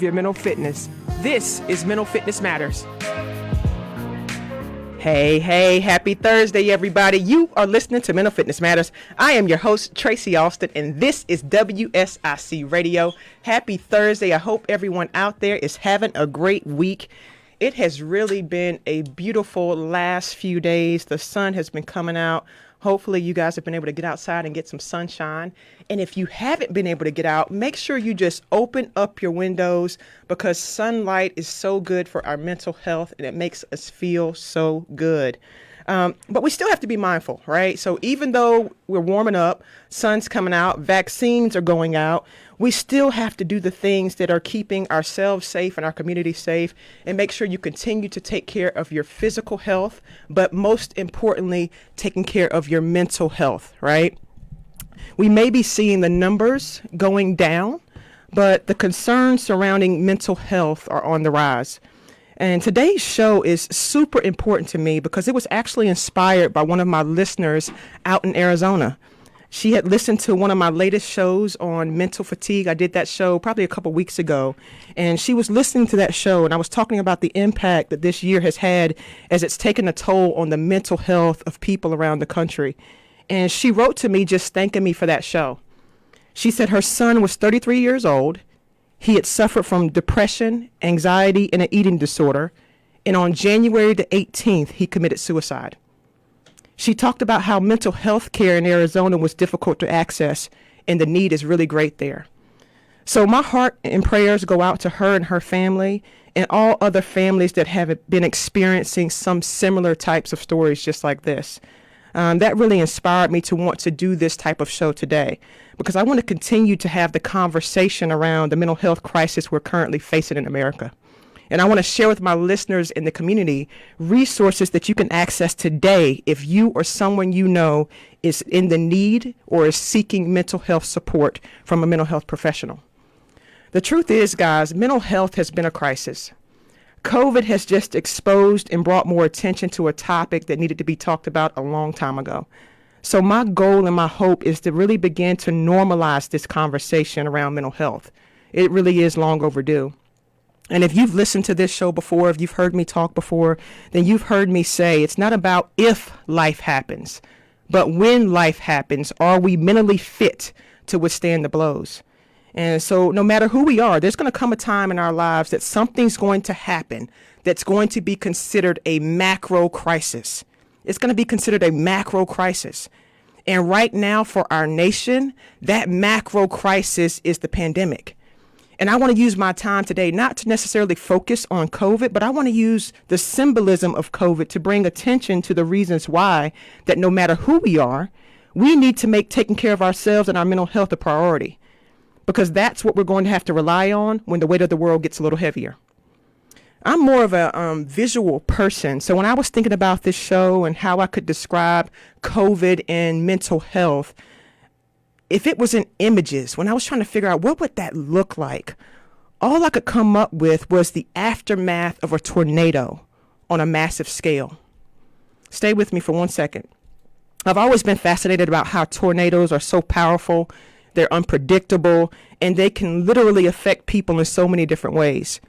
your mental fitness. This is Mental Fitness Matters. Hey, happy Thursday, everybody. You are listening to Mental Fitness Matters. I am your host, Tracy Alston, and this is WSIC Radio. Happy Thursday. I hope everyone out there is having a great week. It has really been a beautiful last few days. The sun has been coming out. Hopefully you guys have been able to get outside and get some sunshine. And if you haven't been able to get out, make sure you just open up your windows, because sunlight is so good for our mental health and it makes us feel so good. But we still have to be mindful, right? So even though we're warming up, sun's coming out, vaccines are going out, we still have to do the things that are keeping ourselves safe and our community safe, and make sure you continue to take care of your physical health, but most importantly, taking care of your mental health, right? We may be seeing the numbers going down, but the concerns surrounding mental health are on the rise. And today's show is super important to me because it was actually inspired by one of my listeners out in Arizona. She had listened to one of my latest shows on mental fatigue. I did that show probably a couple weeks ago, and she was listening to that show, and I was talking about the impact that this year has had as it's taken a toll on the mental health of people around the country. And she wrote to me just thanking me for that show. She said her son was 33 years old. He had suffered from depression, anxiety, and an eating disorder. And on January the 18th, he committed suicide. She talked about how mental health care in Arizona was difficult to access, and the need is really great there. So my heart and prayers go out to her and her family and all other families that have been experiencing some similar types of stories just like this. That really inspired me to want to do this type of show today, because I want to continue to have the conversation around the mental health crisis we're currently facing in America. And I want to share with my listeners in the community resources that you can access today if you or someone you know is in the need or is seeking mental health support from a mental health professional. The truth is, guys, mental health has been a crisis. COVID has just exposed and brought more attention to a topic that needed to be talked about a long time ago. So my goal and my hope is to really begin to normalize this conversation around mental health. It really is long overdue. And if you've listened to this show before, if you've heard me talk before, then you've heard me say it's not about if life happens, but when life happens, are we mentally fit to withstand the blows? And so no matter who we are, there's going to come a time in our lives that something's going to happen that's going to be considered a macro crisis. It's going to be considered a macro crisis. And right now for our nation, that macro crisis is the pandemic. And I want to use my time today not to necessarily focus on COVID, but I want to use the symbolism of COVID to bring attention to the reasons why that no matter who we are, we need to make taking care of ourselves and our mental health a priority, because that's what we're going to have to rely on when the weight of the world gets a little heavier. I'm more of a visual person. So when I was thinking about this show and how I could describe COVID and mental health, if it was in images, when I was trying to figure out what would that look like, all I could come up with was the aftermath of a tornado on a massive scale. Stay with me for 1 second. I've always been fascinated about how tornadoes are so powerful, they're unpredictable, and they can literally affect people in so many different ways.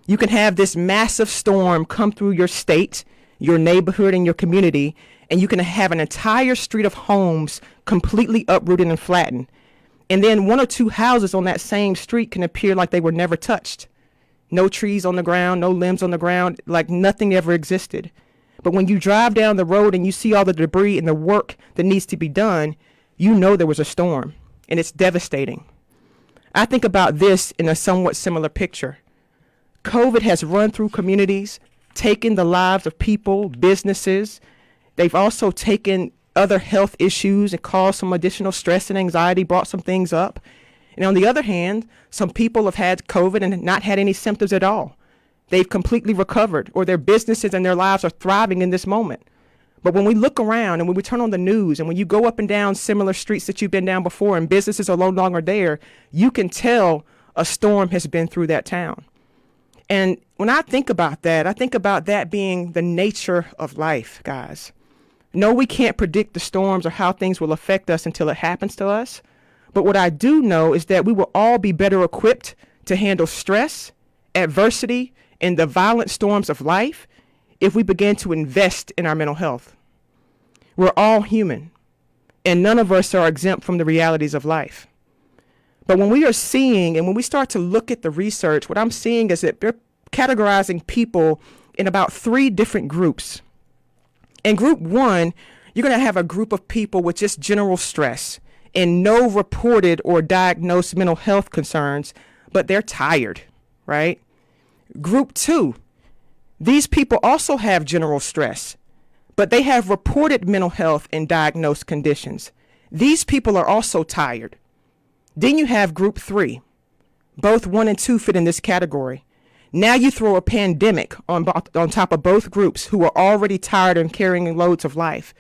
You can have this massive storm come through your state, your neighborhood, and your community, and you can have an entire street of homes completely uprooted and flattened. And then one or two houses on that same street can appear like they were never touched. No trees on the ground, no limbs on the ground, like nothing ever existed. But when you drive down the road and you see all the debris and the work that needs to be done, you know there was a storm, and it's devastating. I think about this in a somewhat similar picture. COVID has run through communities, taken the lives of people, businesses. They've also taken other health issues and caused some additional stress and anxiety, brought some things up. And on the other hand, some people have had COVID and not had any symptoms at all. They've completely recovered, or their businesses and their lives are thriving in this moment. But when we look around and when we turn on the news and when you go up and down similar streets that you've been down before and businesses are no longer there, you can tell a storm has been through that town. And when I think about that being the nature of life, guys. No, we can't predict the storms or how things will affect us until it happens to us. But what I do know is that we will all be better equipped to handle stress adversity and the violent storms of life if we begin to invest in our mental health. We're all human, and none of us are exempt from the realities of life. But when we are seeing and when we start to look at the research, what I'm seeing is that they're categorizing people in about 3 different groups. In group 1, you're going to have a group of people with just general stress and no reported or diagnosed mental health concerns, but they're tired, right? Group 2, these people also have general stress, but they have reported mental health and diagnosed conditions. These people are also tired. Then you have group 3. Both 1 and 2 fit in this category. Now you throw a pandemic on top of both groups who are already tired and carrying loads of life.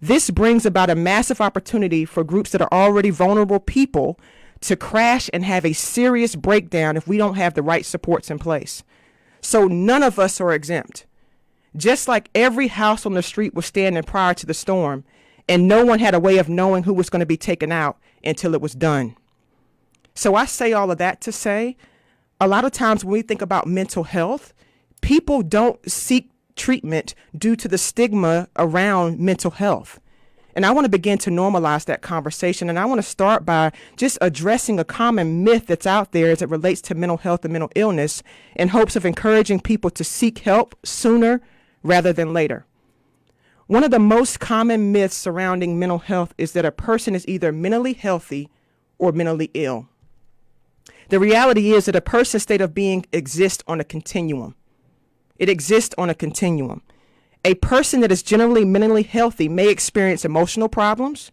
This brings about a massive opportunity for groups that are already vulnerable people to crash and have a serious breakdown if we don't have the right supports in place. So none of us are exempt. Just like every house on the street was standing prior to the storm, and no one had a way of knowing who was going to be taken out until it was done. So I say all of that to say, a lot of times when we think about mental health, people don't seek treatment due to the stigma around mental health. And I want to begin to normalize that conversation. And I want to start by just addressing a common myth that's out there as it relates to mental health and mental illness in hopes of encouraging people to seek help sooner rather than later. One of the most common myths surrounding mental health is that a person is either mentally healthy or mentally ill. The reality is that a person's state of being exists on a continuum. It exists on a continuum. A person that is generally mentally healthy may experience emotional problems,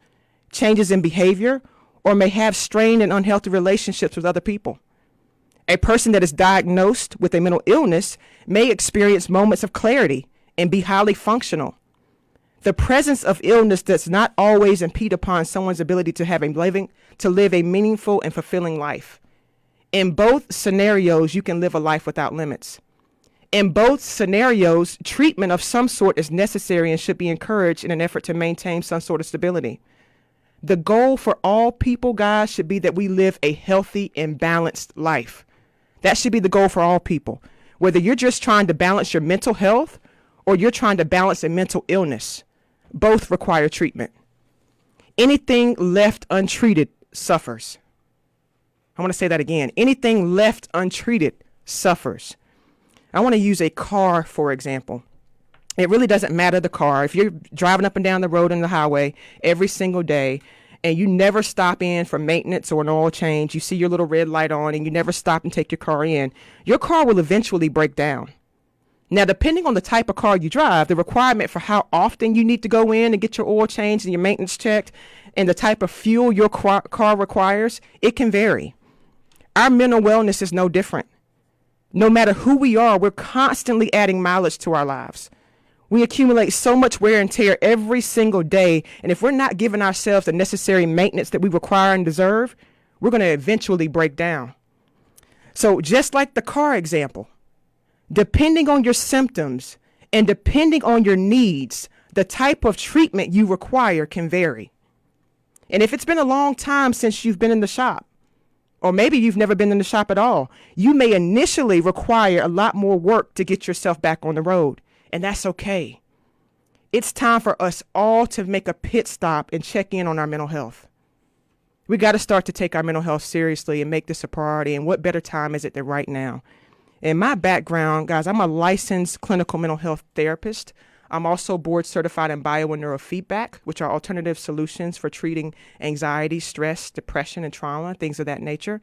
changes in behavior, or may have strained and unhealthy relationships with other people. A person that is diagnosed with a mental illness may experience moments of clarity and be highly functional. The presence of illness does not always impede upon someone's ability to live a meaningful and fulfilling life. In both scenarios, you can live a life without limits. In both scenarios, treatment of some sort is necessary and should be encouraged in an effort to maintain some sort of stability. The goal for all people, guys, should be that we live a healthy and balanced life. That should be the goal for all people. Whether you're just trying to balance your mental health or you're trying to balance a mental illness, both require treatment. Anything left untreated suffers. I want to say that again. Anything left untreated suffers. I want to use a car, for example. It really doesn't matter the car. If you're driving up and down the road on the highway every single day and you never stop in for maintenance or an oil change, you see your little red light on and you never stop and take your car in, your car will eventually break down. Now, depending on the type of car you drive, the requirement for how often you need to go in and get your oil changed and your maintenance checked and the type of fuel your car requires, it can vary. Our mental wellness is no different. No matter who we are, we're constantly adding mileage to our lives. We accumulate so much wear and tear every single day, and if we're not giving ourselves the necessary maintenance that we require and deserve, we're going to eventually break down. So just like the car example, depending on your symptoms and depending on your needs, the type of treatment you require can vary. And if it's been a long time since you've been in the shop, or maybe you've never been in the shop at all, you may initially require a lot more work to get yourself back on the road, and that's okay. It's time for us all to make a pit stop and check in on our mental health. We got to start to take our mental health seriously and make this a priority, and what better time is it than right now? In my background, guys, I'm a licensed clinical mental health therapist. I'm also board certified in bio and neurofeedback, which are alternative solutions for treating anxiety, stress, depression, and trauma, things of that nature.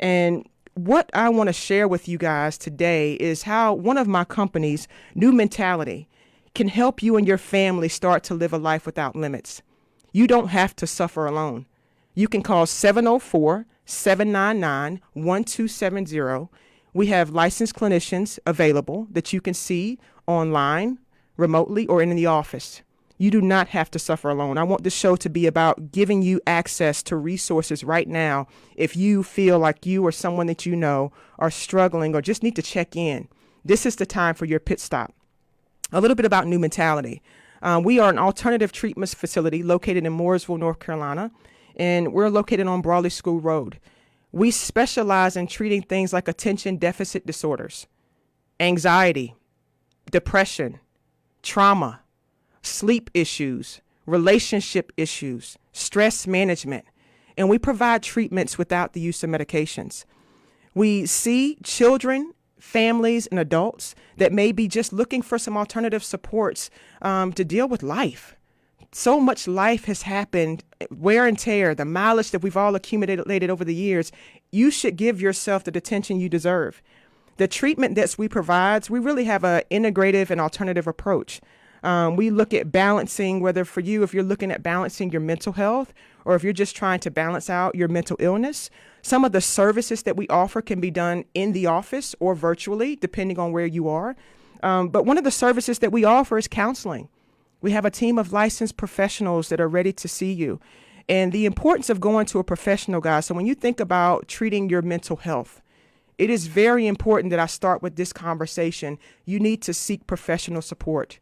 And what I want to share with you guys today is how one of my companies, New Mentality, can help you and your family start to live a life without limits. You don't have to suffer alone. You can call 704-799-1270. We have licensed clinicians available that you can see online, remotely, or in the office. You do not have to suffer alone. I want this show to be about giving you access to resources right now if you feel like you or someone that you know are struggling or just need to check in. This is the time for your pit stop. A little bit about New Mentality. We are an alternative treatment facility located in Mooresville, North Carolina, and we're located on Brawley School Road. We specialize in treating things like attention deficit disorders, anxiety, depression, trauma, sleep issues, relationship issues, stress management, and we provide treatments without the use of medications. We see children, families, and adults that may be just looking for some alternative supports to deal with life. So much life has happened, wear and tear, the mileage that we've all accumulated over the years. You should give yourself the attention you deserve. The treatment that we provide, we really have an integrative and alternative approach. We look at balancing, whether for you, if you're looking at balancing your mental health or if you're just trying to balance out your mental illness. Some of the services that we offer can be done in the office or virtually, depending on where you are. But one of the services that we offer is counseling. We have a team of licensed professionals that are ready to see you. And the importance of going to a professional, guys. So when you think about treating your mental health, it is very important that I start with this conversation. You need to seek professional support.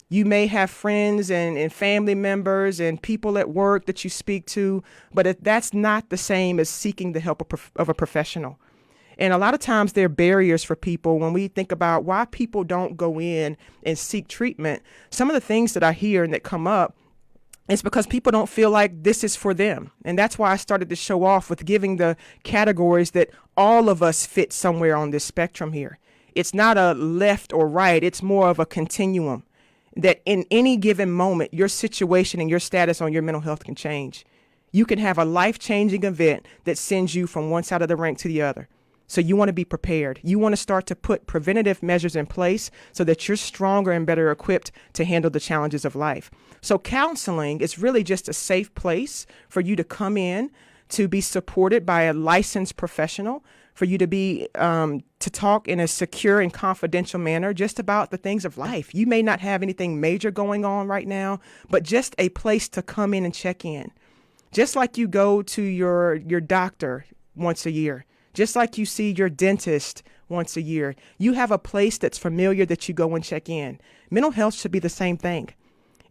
You may have friends and family members and people at work that you speak to, but that's not the same as seeking the help of a professional. And a lot of times there are barriers for people when we think about why people don't go in and seek treatment. Some of the things that I hear and that come up is because people don't feel like this is for them. And that's why I started to show off with giving the categories that all of us fit somewhere on this spectrum here. It's not a left or right. It's more of a continuum that in any given moment, your situation and your status on your mental health can change. You can have a life-changing event that sends you from one side of the rank to the other. So you want to be prepared. You want to start to put preventative measures in place so that you're stronger and better equipped to handle the challenges of life. So counseling is really just a safe place for you to come in, to be supported by a licensed professional, for you to be to talk in a secure and confidential manner just about the things of life. You may not have anything major going on right now, but just a place to come in and check in. Just like you go to your doctor once a year. Just like you see your dentist once a year, you have a place that's familiar that you go and check in. Mental health should be the same thing.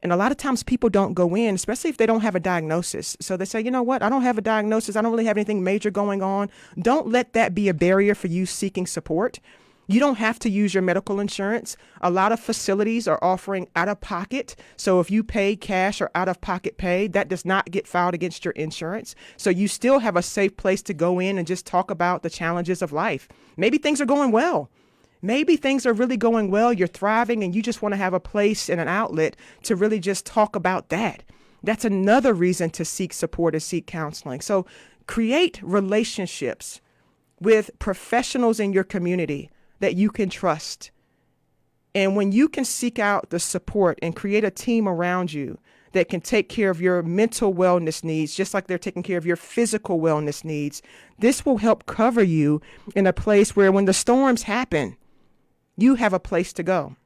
And a lot of times people don't go in, especially if they don't have a diagnosis. So they say, you know what, I don't have a diagnosis. I don't really have anything major going on. Don't let that be a barrier for you seeking support. You don't have to use your medical insurance. A lot of facilities are offering out-of-pocket. So if you pay cash or out-of-pocket pay, that does not get filed against your insurance. So you still have a safe place to go in and just talk about the challenges of life. Maybe things are going well. Maybe things are really going well. You're thriving and you just want to have a place and an outlet to really just talk about that. That's another reason to seek support and seek counseling. So create relationships with professionals in your community that you can trust. And when you can seek out the support and create a team around you that can take care of your mental wellness needs, just like they're taking care of your physical wellness needs, this will help cover you in a place where when the storms happen, you have a place to go.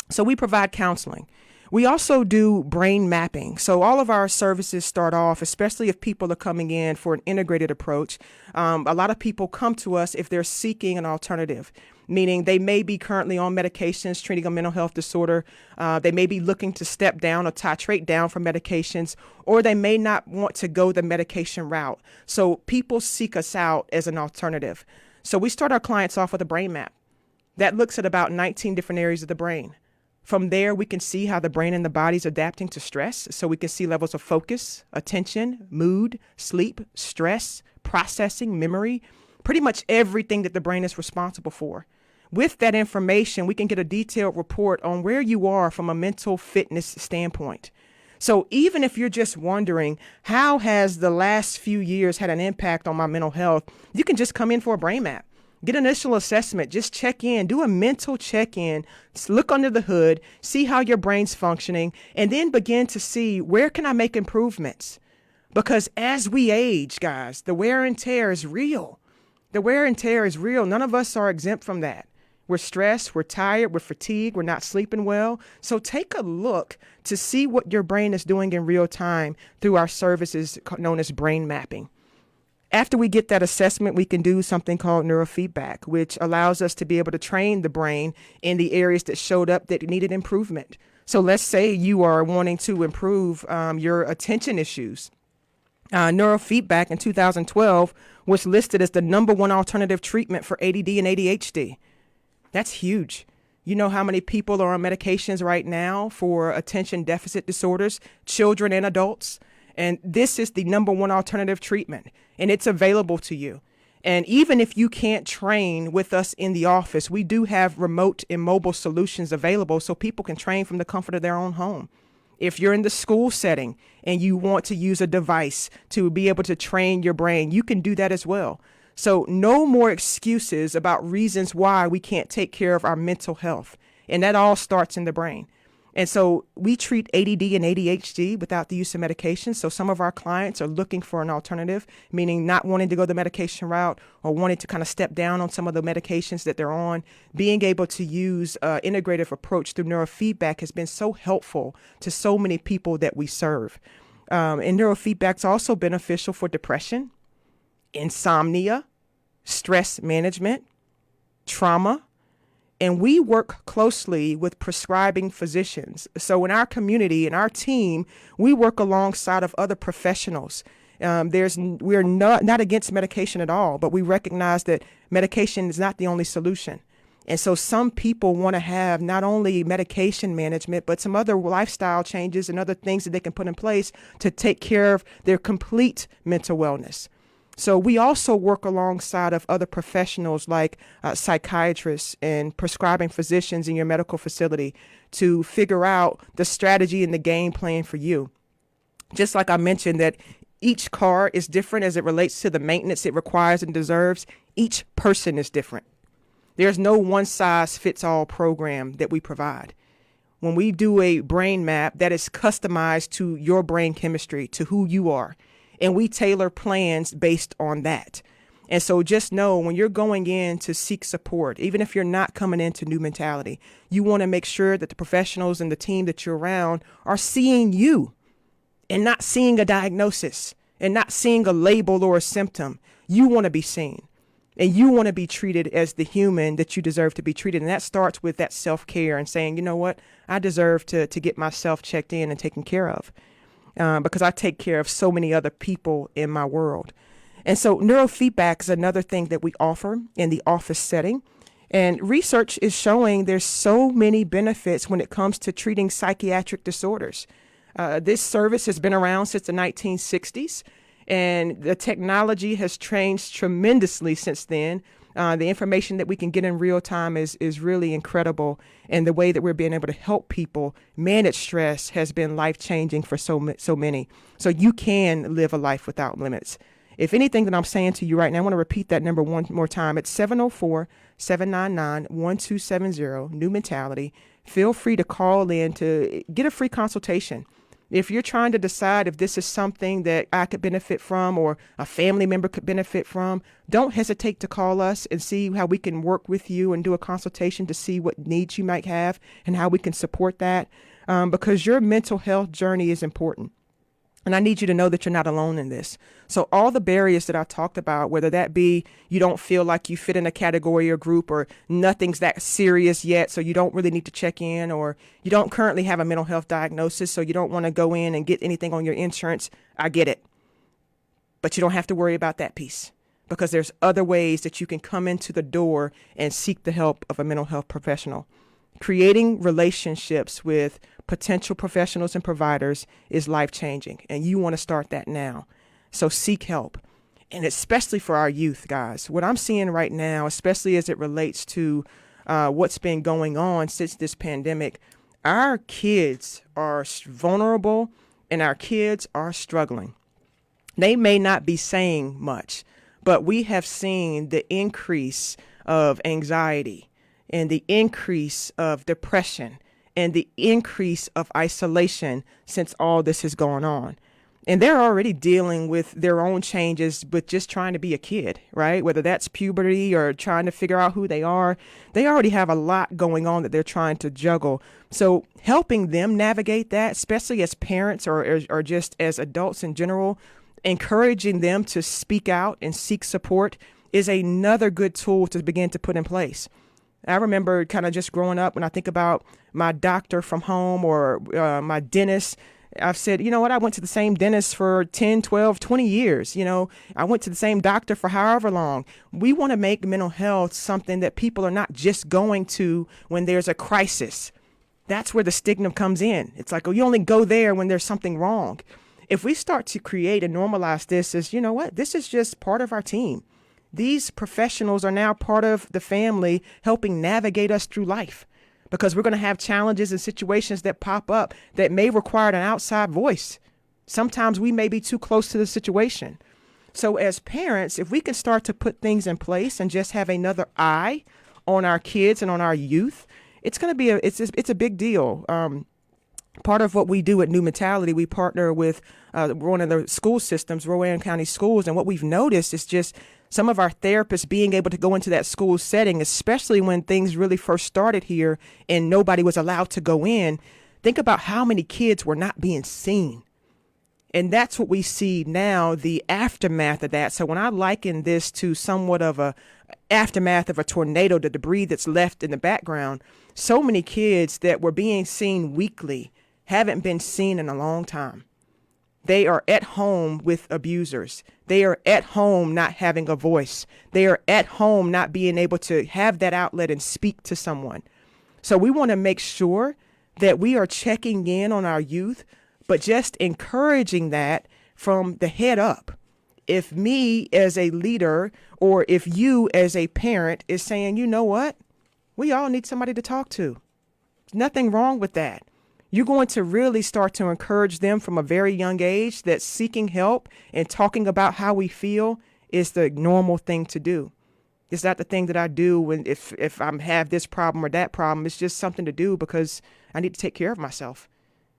So we provide counseling. We also do brain mapping. So all of our services start off, especially if people are coming in for an integrated approach. A lot of people come to us if they're seeking an alternative, meaning they may be currently on medications treating a mental health disorder. They may be looking to step down or titrate down from medications, or they may not want to go the medication route. So people seek us out as an alternative. So we start our clients off with a brain map that looks at about 19 different areas of the brain. From there, we can see how the brain and the body is adapting to stress. So we can see levels of focus, attention, mood, sleep, stress, processing, memory, pretty much everything that the brain is responsible for. With that information, we can get a detailed report on where you are from a mental fitness standpoint. So even if you're just wondering, how has the last few years had an impact on my mental health, you can just come in for a brain map. Get an initial assessment, just check in, do a mental check-in, look under the hood, see how your brain's functioning, and then begin to see where can I make improvements? Because as we age, guys, the wear and tear is real. The wear and tear is real. None of us are exempt from that. We're stressed, we're tired, we're fatigued, we're not sleeping well. So take a look to see what your brain is doing in real time through our services known as brain mapping. After we get that assessment, we can do something called neurofeedback, which allows us to be able to train the brain in the areas that showed up that needed improvement. So let's say you are wanting to improve your attention issues. Neurofeedback in 2012 was listed as the number one alternative treatment for ADD and ADHD. That's huge. You know how many people are on medications right now for attention deficit disorders, children and adults? And this is the number one alternative treatment, and it's available to you. And even if you can't train with us in the office, we do have remote and mobile solutions available so people can train from the comfort of their own home. If you're in the school setting and you want to use a device to be able to train your brain, you can do that as well. So no more excuses about reasons why we can't take care of our mental health. And that all starts in the brain. And so we treat ADD and ADHD without the use of medication. So some of our clients are looking for an alternative, meaning not wanting to go the medication route or wanting to kind of step down on some of the medications that they're on. Being able to use an integrative approach through neurofeedback has been so helpful to so many people that we serve. And neurofeedback is also beneficial for depression, insomnia, stress management, trauma. And we work closely with prescribing physicians. So in our community, in our team, we work alongside of other professionals. We're not against medication at all, but we recognize that medication is not the only solution. And so some people want to have not only medication management, but some other lifestyle changes and other things that they can put in place to take care of their complete mental wellness. So we also work alongside of other professionals like psychiatrists and prescribing physicians in your medical facility to figure out the strategy and the game plan for you. Just like I mentioned that each car is different as it relates to the maintenance it requires and deserves, each person is different. There's no one size fits all program that we provide. When we do a brain map that is customized to your brain chemistry, to who you are, and we tailor plans based on that. And so just know when you're going in to seek support, even if you're not coming into New Mentality, you want to make sure that the professionals and the team that you're around are seeing you and not seeing a diagnosis and not seeing a label or a symptom. You want to be seen and you want to be treated as the human that you deserve to be treated. And that starts with that self-care and saying, you know what, I deserve to get myself checked in and taken care of. Because I take care of so many other people in my world. And so neurofeedback is another thing that we offer in the office setting. And research is showing there's so many benefits when it comes to treating psychiatric disorders. This service has been around since the 1960s, and the technology has changed tremendously since then. The information that we can get in real time is really incredible. And the way that we're being able to help people manage stress has been life-changing for so many. So you can live a life without limits. If anything that I'm saying to you right now, I want to repeat that number one more time. It's 704-799-1270, New Mentality. Feel free to call in to get a free consultation. If you're trying to decide if this is something that I could benefit from or a family member could benefit from, don't hesitate to call us and see how we can work with you and do a consultation to see what needs you might have and how we can support that, because your mental health journey is important. And I need you to know that you're not alone in this. So all the barriers that I talked about, whether that be you don't feel like you fit in a category or group, or nothing's that serious yet, so you don't really need to check in, or you don't currently have a mental health diagnosis, so you don't want to go in and get anything on your insurance. I get it. But you don't have to worry about that piece, because there's other ways that you can come into the door and seek the help of a mental health professional. Creating relationships with potential professionals and providers is life-changing, and you want to start that now. So seek help, and especially for our youth, guys. What I'm seeing right now, especially as it relates to what's been going on since this pandemic, our kids are vulnerable and our kids are struggling. They may not be saying much, but we have seen the increase of anxiety and the increase of depression and the increase of isolation since all this has gone on. And they're already dealing with their own changes with just trying to be a kid, right? Whether that's puberty or trying to figure out who they are, they already have a lot going on that they're trying to juggle. So helping them navigate that, especially as parents or just as adults in general, encouraging them to speak out and seek support is another good tool to begin to put in place. I remember kind of just growing up when I think about my doctor from home or my dentist, I've said, you know what, I went to the same dentist for 10, 12, 20 years. I went to the same doctor for however long. We want to make mental health something that people are not just going to when there's a crisis. That's where the stigma comes in. It's like, oh, you only go there when there's something wrong. If we start to create and normalize this as, you know what, this is just part of our team. These professionals are now part of the family helping navigate us through life, because we're going to have challenges and situations that pop up that may require an outside voice. Sometimes we may be too close to the situation. So as parents, if we can start to put things in place and just have another eye on our kids and on our youth, it's going to be it's a big deal. Part of what we do at New Mentality, we partner with one of the school systems, Rowan County Schools, and what we've noticed is just some of our therapists being able to go into that school setting, especially when things really first started here and nobody was allowed to go in. Think about how many kids were not being seen. And that's what we see now, the aftermath of that. So when I liken this to somewhat of a aftermath of a tornado, the debris that's left in the background, so many kids that were being seen weekly haven't been seen in a long time. They are at home with abusers. They are at home not having a voice. They are at home not being able to have that outlet and speak to someone. So we want to make sure that we are checking in on our youth, but just encouraging that from the head up. If me as a leader or if you as a parent is saying, you know what, we all need somebody to talk to. There's nothing wrong with that. You're going to really start to encourage them from a very young age that seeking help and talking about how we feel is the normal thing to do. It's not the thing that I do when if I have this problem or that problem. It's just something to do because I need to take care of myself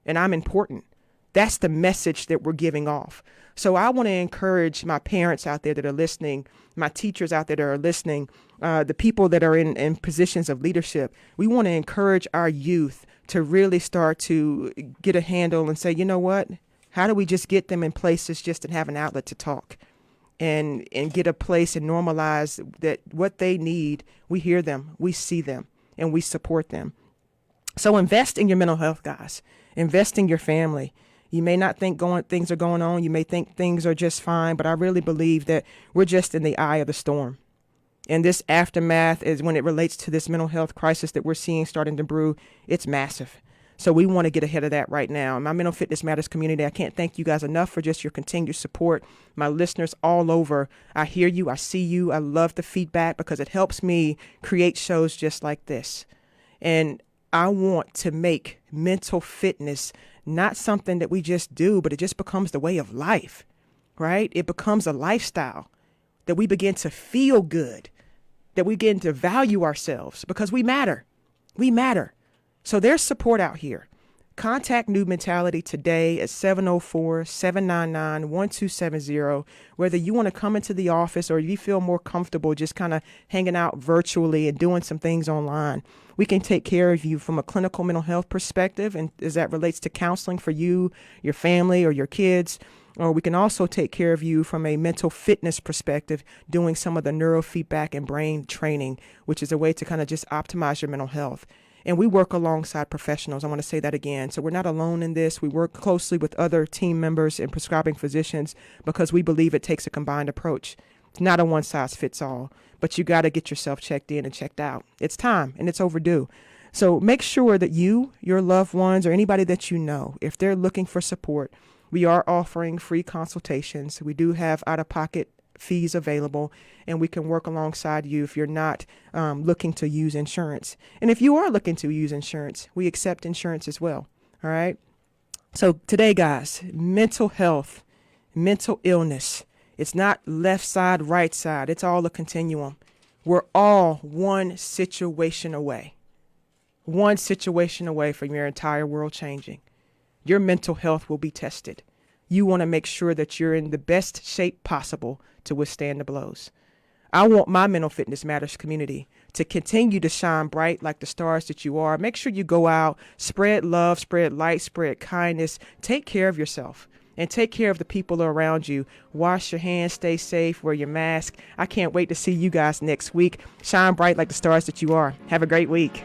and I'm important. That's the message that we're giving off. So I want to encourage my parents out there that are listening, my teachers out there that are listening, the people that are in positions of leadership. We want to encourage our youth to really start to get a handle and say, you know what, how do we just get them in places just to have an outlet to talk and get a place and normalize that what they need, we hear them, we see them, and we support them. So invest in your mental health, guys. Invest in your family. You may not think things are going on. You may think things are just fine, but I really believe that we're just in the eye of the storm. And this aftermath is when it relates to this mental health crisis that we're seeing starting to brew. It's massive. So we want to get ahead of that right now. My Mental Fitness Matters community, I can't thank you guys enough for just your continued support. My listeners all over, I hear you, I see you, I love the feedback because it helps me create shows just like this. And I want to make mental fitness not something that we just do, but it just becomes the way of life, right? It becomes a lifestyle that we begin to feel good, that we begin to value ourselves because we matter. We matter. So there's support out here. Contact New Mentality today at 704-799-1270. Whether you want to come into the office or you feel more comfortable just kind of hanging out virtually and doing some things online, we can take care of you from a clinical mental health perspective and as that relates to counseling for you, your family, or your kids. Or we can also take care of you from a mental fitness perspective, doing some of the neurofeedback and brain training, which is a way to kind of just optimize your mental health. And we work alongside professionals. I want to say that again. So we're not alone in this. We work closely with other team members and prescribing physicians because we believe it takes a combined approach. It's not a one size fits all, but you got to get yourself checked in and checked out. It's time and it's overdue. So make sure that you, your loved ones, or anybody that you know, if they're looking for support, we are offering free consultations. We do have out-of-pocket fees available, and we can work alongside you if you're not looking to use insurance. And if you are looking to use insurance, we accept insurance as well. All right. So today, guys, mental health, mental illness, it's not left side, right side. It's all a continuum. We're all one situation away from your entire world changing. Your mental health will be tested. You want to make sure that you're in the best shape possible to withstand the blows. I want my Mental Fitness Matters community to continue to shine bright like the stars that you are. Make sure you go out, spread love, spread light, spread kindness. Take care of yourself and take care of the people around you. Wash your hands, stay safe, wear your mask. I can't wait to see you guys next week. Shine bright like the stars that you are. Have a great week.